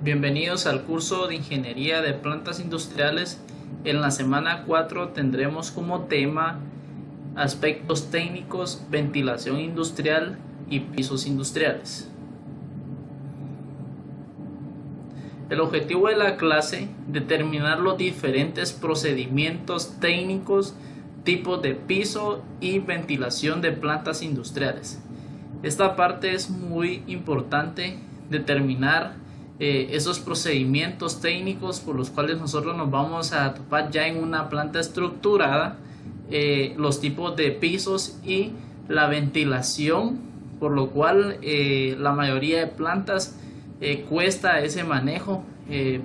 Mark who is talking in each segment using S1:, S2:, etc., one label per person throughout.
S1: Bienvenidos al curso de Ingeniería de Plantas Industriales. En la semana 4 tendremos como tema aspectos técnicos, ventilación industrial y pisos industriales. El objetivo de la clase: determinar los diferentes procedimientos técnicos, tipos de piso y ventilación de plantas industriales. Esta parte es muy importante, determinar esos procedimientos técnicos por los cuales nosotros nos vamos a topar ya en una planta estructurada, los tipos de pisos y la ventilación, por lo cual la mayoría de plantas cuesta ese manejo,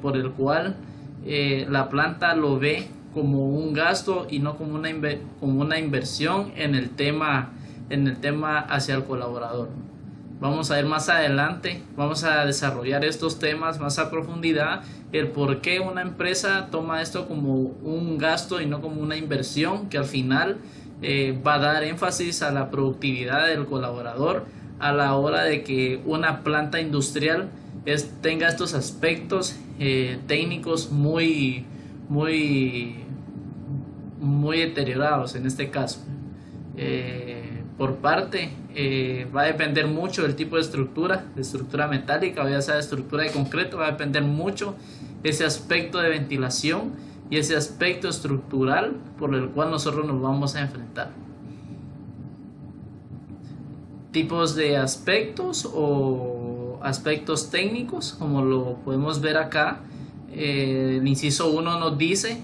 S1: por el cual la planta lo ve como un gasto y no como una inversión en el tema hacia el colaborador. Vamos a ver más adelante, vamos a desarrollar estos temas más a profundidad, el por qué una empresa toma esto como un gasto y no como una inversión, que al final va a dar énfasis a la productividad del colaborador a la hora de que una planta industrial tenga estos aspectos técnicos muy deteriorados en este caso. Por parte, va a depender mucho del tipo de estructura metálica o ya sea de estructura de concreto. Va a depender mucho ese aspecto de ventilación y ese aspecto estructural por el cual nosotros nos vamos a enfrentar. Tipos de aspectos o aspectos técnicos, como lo podemos ver acá. El inciso 1 nos dice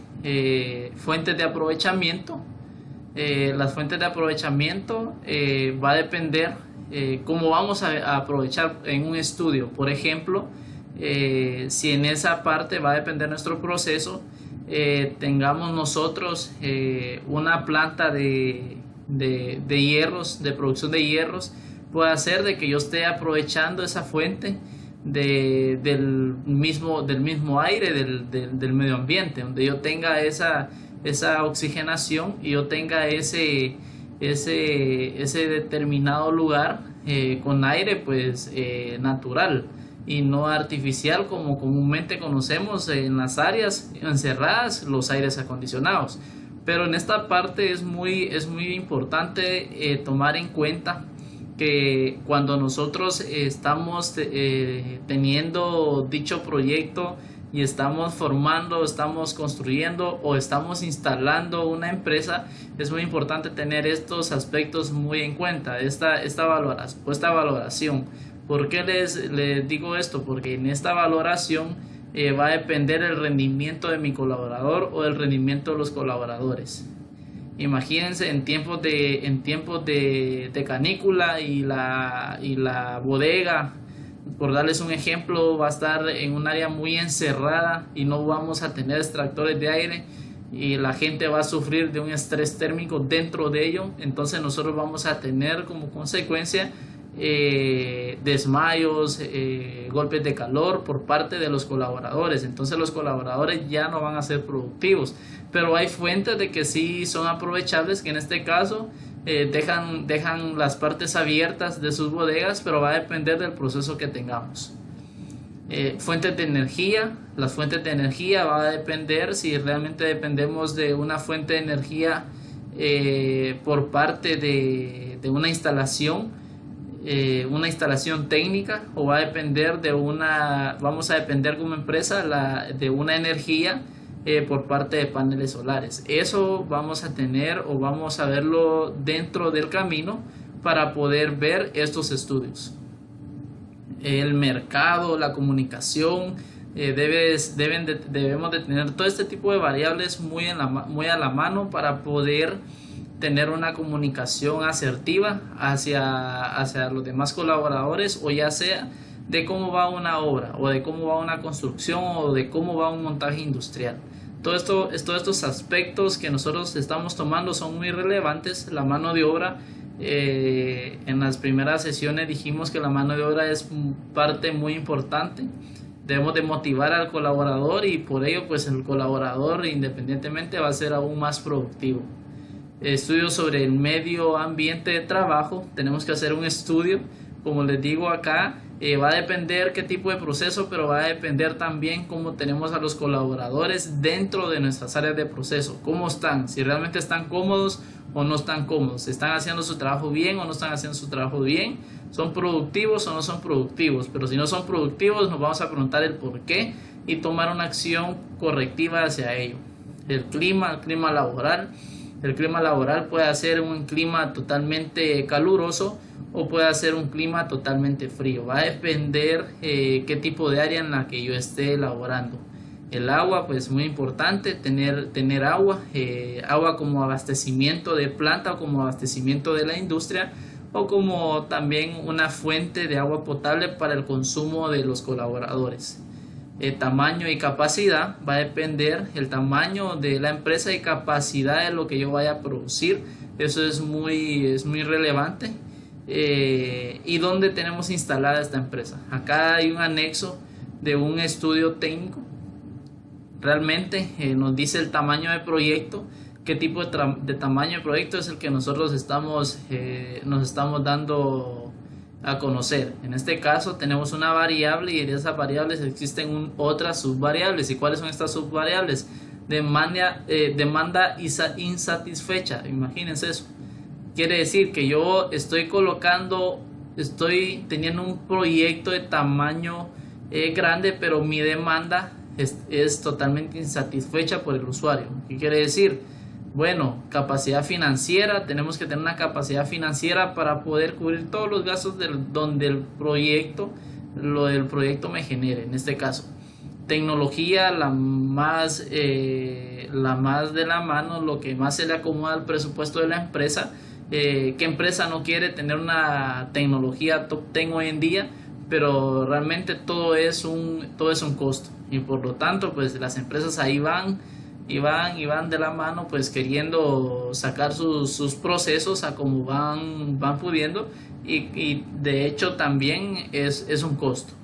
S1: fuentes de aprovechamiento. Las fuentes de aprovechamiento va a depender cómo vamos a aprovechar en un estudio. Por ejemplo, si en esa parte va a depender nuestro proceso, tengamos nosotros una planta de hierros, de producción de hierros, puede hacer de que yo esté aprovechando esa fuente del mismo aire del medio ambiente, donde yo tenga esa oxigenación y yo tenga ese determinado lugar con aire pues natural y no artificial, como comúnmente conocemos en las áreas encerradas, los aires acondicionados. Pero en esta parte es muy importante tomar en cuenta que cuando nosotros estamos teniendo dicho proyecto y estamos formando, estamos construyendo o estamos instalando una empresa, es muy importante tener estos aspectos muy en cuenta, esta valoración. ¿Por qué les digo esto? Porque en esta valoración va a depender el rendimiento de mi colaborador o el rendimiento de los colaboradores. Imagínense en tiempos de canícula y la bodega, por darles un ejemplo, va a estar en un área muy encerrada y no vamos a tener extractores de aire y la gente va a sufrir de un estrés térmico dentro de ello. Entonces nosotros vamos a tener como consecuencia desmayos, golpes de calor por parte de los colaboradores. Entonces los colaboradores ya no van a ser productivos, pero hay fuentes de que sí son aprovechables, que en este caso dejan las partes abiertas de sus bodegas, pero va a depender del proceso que tengamos. Fuentes de energía. Las fuentes de energía va a depender si realmente dependemos de una fuente de energía por parte de una instalación técnica, o va a depender vamos a depender como empresa de una energía por parte de paneles solares. Eso vamos a tener o vamos a verlo dentro del camino para poder ver estos estudios. El mercado, la comunicación, debemos de tener todo este tipo de variables muy a la mano para poder tener una comunicación asertiva hacia los demás colaboradores, o ya sea de cómo va una obra o de cómo va una construcción o de cómo va un montaje industrial. Todos estos aspectos que nosotros estamos tomando son muy relevantes. La mano de obra, en las primeras sesiones dijimos que la mano de obra es parte muy importante. Debemos de motivar al colaborador y por ello pues el colaborador independientemente va a ser aún más productivo. Estudios sobre el medio ambiente de trabajo. Tenemos que hacer un estudio como les digo acá, va a depender qué tipo de proceso, pero va a depender también cómo tenemos a los colaboradores dentro de nuestras áreas de proceso, cómo están, si realmente están cómodos o no están cómodos, están haciendo su trabajo bien o no están haciendo su trabajo bien, son productivos o no son productivos. Pero si no son productivos, nos vamos a preguntar el por qué y tomar una acción correctiva hacia ello. El clima laboral. El clima laboral puede ser un clima totalmente caluroso o puede ser un clima totalmente frío. Va a depender qué tipo de área en la que yo esté elaborando. El agua, pues muy importante, tener agua, agua como abastecimiento de planta o como abastecimiento de la industria, o como también una fuente de agua potable para el consumo de los colaboradores. El tamaño y capacidad, va a depender el tamaño de la empresa y capacidad de lo que yo vaya a producir. Eso es muy relevante. Y dónde tenemos instalada esta empresa. Acá hay un anexo de un estudio técnico. Realmente nos dice el tamaño de proyecto, qué tipo de tamaño de proyecto es el que nosotros nos estamos dando a conocer. En este caso tenemos una variable y en esas variables existen otras subvariables. ¿Y cuáles son estas subvariables? Demanda insatisfecha, imagínense eso. Quiere decir que yo estoy teniendo un proyecto de tamaño grande, pero mi demanda es totalmente insatisfecha por el usuario. ¿Qué quiere decir? Bueno, capacidad financiera, tenemos que tener una capacidad financiera para poder cubrir todos los gastos donde el proyecto me genere. En este caso, tecnología, la más de la mano, lo que más se le acomoda al presupuesto de la empresa. ¿Qué empresa no quiere tener una tecnología top 10 hoy en día? Pero realmente todo es un costo, y por lo tanto pues las empresas ahí van de la mano, pues queriendo sacar sus procesos a como van pudiendo, y de hecho también es un costo.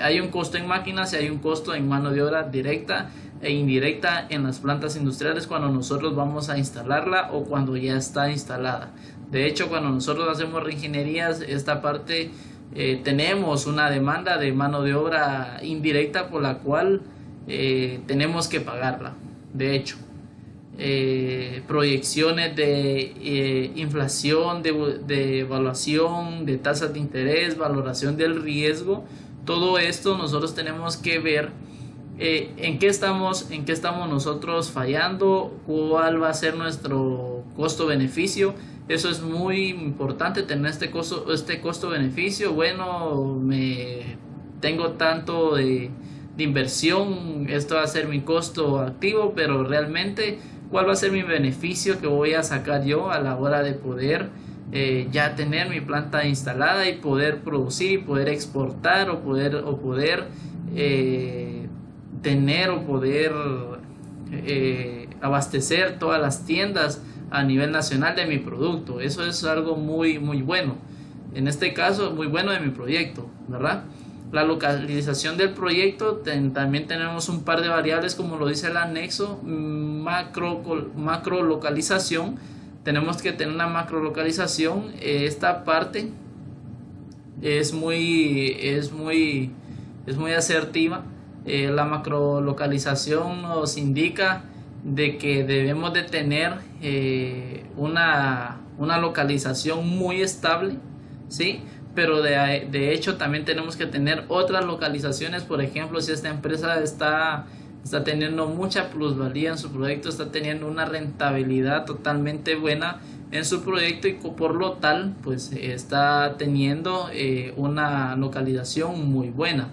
S1: Hay un costo en máquinas y hay un costo en mano de obra directa e indirecta en las plantas industriales cuando nosotros vamos a instalarla o cuando ya está instalada. De hecho, cuando nosotros hacemos reingenierías, esta parte tenemos una demanda de mano de obra indirecta por la cual tenemos que pagarla. De hecho, proyecciones de inflación, de evaluación, de tasas de interés, valoración del riesgo, todo esto nosotros tenemos que ver en qué estamos nosotros fallando, cuál va a ser nuestro costo-beneficio. Eso es muy importante, tener este costo-beneficio. Bueno, tengo tanto de inversión, esto va a ser mi costo activo, pero realmente cuál va a ser mi beneficio que voy a sacar yo a la hora de poder ya tener mi planta instalada y poder producir y poder exportar o poder abastecer todas las tiendas a nivel nacional de mi producto. Eso es algo muy bueno, en este caso muy bueno de mi proyecto, ¿verdad? La localización del proyecto, también tenemos un par de variables como lo dice el anexo. Macro localización, tenemos que tener una macro localización. Esta parte es muy asertiva. La macro localización nos indica de que debemos de tener una localización muy estable, ¿sí? Pero de hecho también tenemos que tener otras localizaciones. Por ejemplo, si esta empresa está teniendo mucha plusvalía en su proyecto, está teniendo una rentabilidad totalmente buena en su proyecto y por lo tal pues está teniendo una localización muy buena.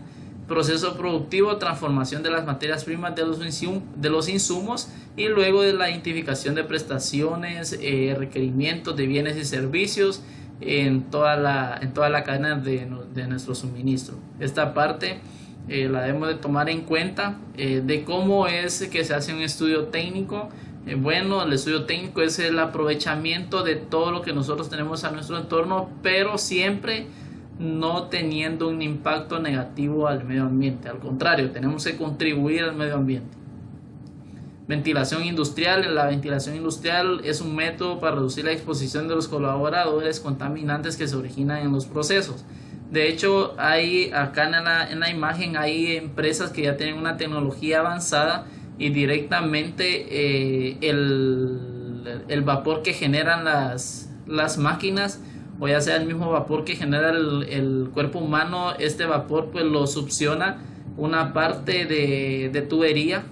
S1: Proceso productivo, transformación de las materias primas de los insumos, y luego de la identificación de prestaciones, requerimientos de bienes y servicios en toda la cadena de nuestro suministro. Esta parte la debemos de tomar en cuenta, de cómo es que se hace un estudio técnico. Bueno, el estudio técnico es el aprovechamiento de todo lo que nosotros tenemos a nuestro entorno, pero siempre no teniendo un impacto negativo al medio ambiente. Al contrario, tenemos que contribuir al medio ambiente. Ventilación industrial. La ventilación industrial es un método para reducir la exposición de los colaboradores contaminantes que se originan en los procesos. De hecho, hay acá en la imagen hay empresas que ya tienen una tecnología avanzada y directamente el vapor que generan las máquinas, o ya sea el mismo vapor que genera el cuerpo humano, este vapor pues lo succiona una parte de tubería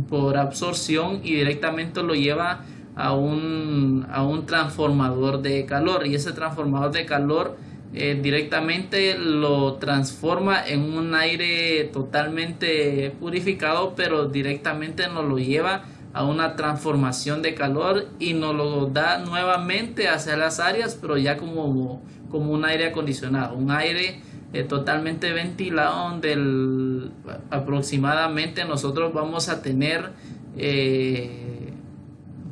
S1: por absorción y directamente lo lleva a un transformador de calor, y ese transformador de calor directamente lo transforma en un aire totalmente purificado, pero directamente nos lo lleva a una transformación de calor y nos lo da nuevamente hacia las áreas, pero ya como un aire acondicionado, un aire totalmente ventilado, donde aproximadamente nosotros vamos a tener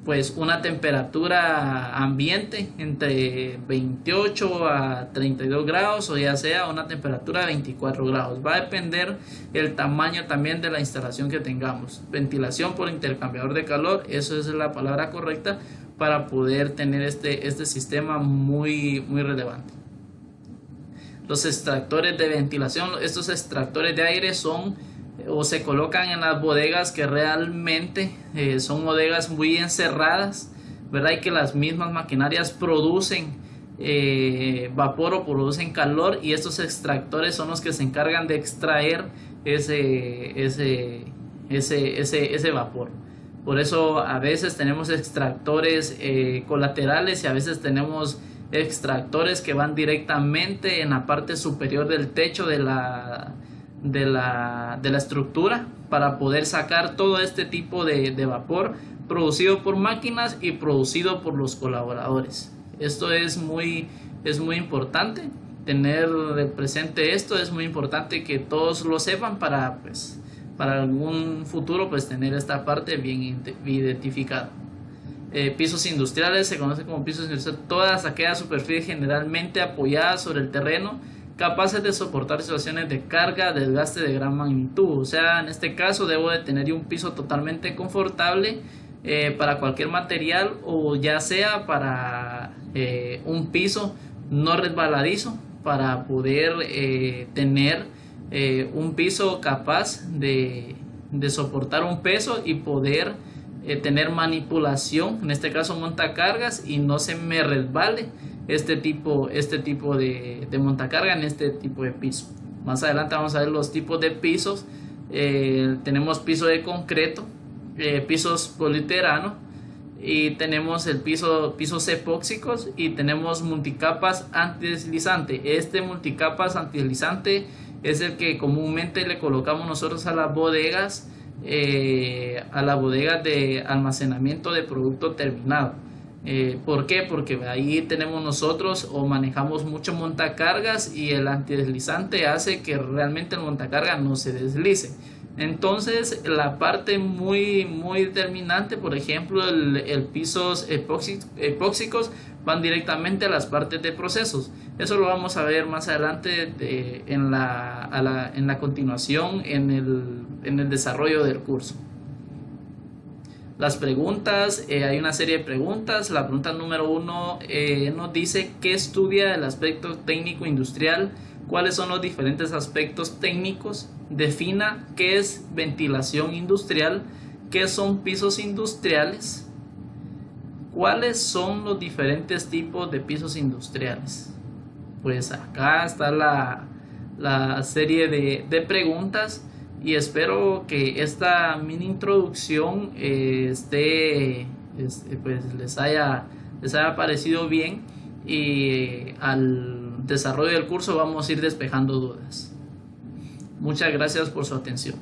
S1: pues una temperatura ambiente entre 28 a 32 grados, o ya sea una temperatura de 24 grados. Va a depender el tamaño también de la instalación que tengamos. Ventilación por intercambiador de calor, eso es la palabra correcta para poder tener este sistema muy relevante. Los extractores de ventilación, estos extractores de aire son o se colocan en las bodegas que realmente son bodegas muy encerradas, ¿verdad? Y que las mismas maquinarias producen vapor o producen calor, y estos extractores son los que se encargan de extraer ese vapor. Por eso a veces tenemos extractores colaterales y a veces tenemos extractores que van directamente en la parte superior del techo de la estructura, para poder sacar todo este tipo de vapor producido por máquinas y producido por los colaboradores. Esto es muy importante tener presente esto, es muy importante que todos lo sepan para algún futuro pues tener esta parte bien identificada. Pisos industriales, se conoce como pisos industriales todas aquellas superficies generalmente apoyadas sobre el terreno, capaces de soportar situaciones de carga, desgaste de gran magnitud. O sea, en este caso debo de tener un piso totalmente confortable para cualquier material, o ya sea para un piso no resbaladizo, para poder tener un piso capaz de soportar un peso y poder tener manipulación, en este caso montacargas, y no se me resbale este tipo de montacarga en este tipo de piso. Más adelante vamos a ver los tipos de pisos. Tenemos piso de concreto, pisos poliuretano, y tenemos pisos epóxicos, y tenemos multicapas antideslizante. Este multicapas antideslizante es el que comúnmente le colocamos nosotros a las bodegas, de almacenamiento de producto terminado. ¿Por qué? Porque ahí tenemos nosotros o manejamos mucho montacargas, y el antideslizante hace que realmente el montacarga no se deslice. Entonces la parte muy determinante, por ejemplo, el pisos epóxicos van directamente a las partes de procesos. Eso lo vamos a ver más adelante en la continuación en el desarrollo del curso. Las preguntas, hay una serie de preguntas. La pregunta número 1 nos dice: ¿qué estudia el aspecto técnico industrial? ¿Cuáles son los diferentes aspectos técnicos? Defina qué es ventilación industrial, qué son pisos industriales, cuáles son los diferentes tipos de pisos industriales. Pues acá está la serie de preguntas, y espero que esta mini introducción pues les haya parecido bien, y al desarrollo del curso vamos a ir despejando dudas. Muchas gracias por su atención.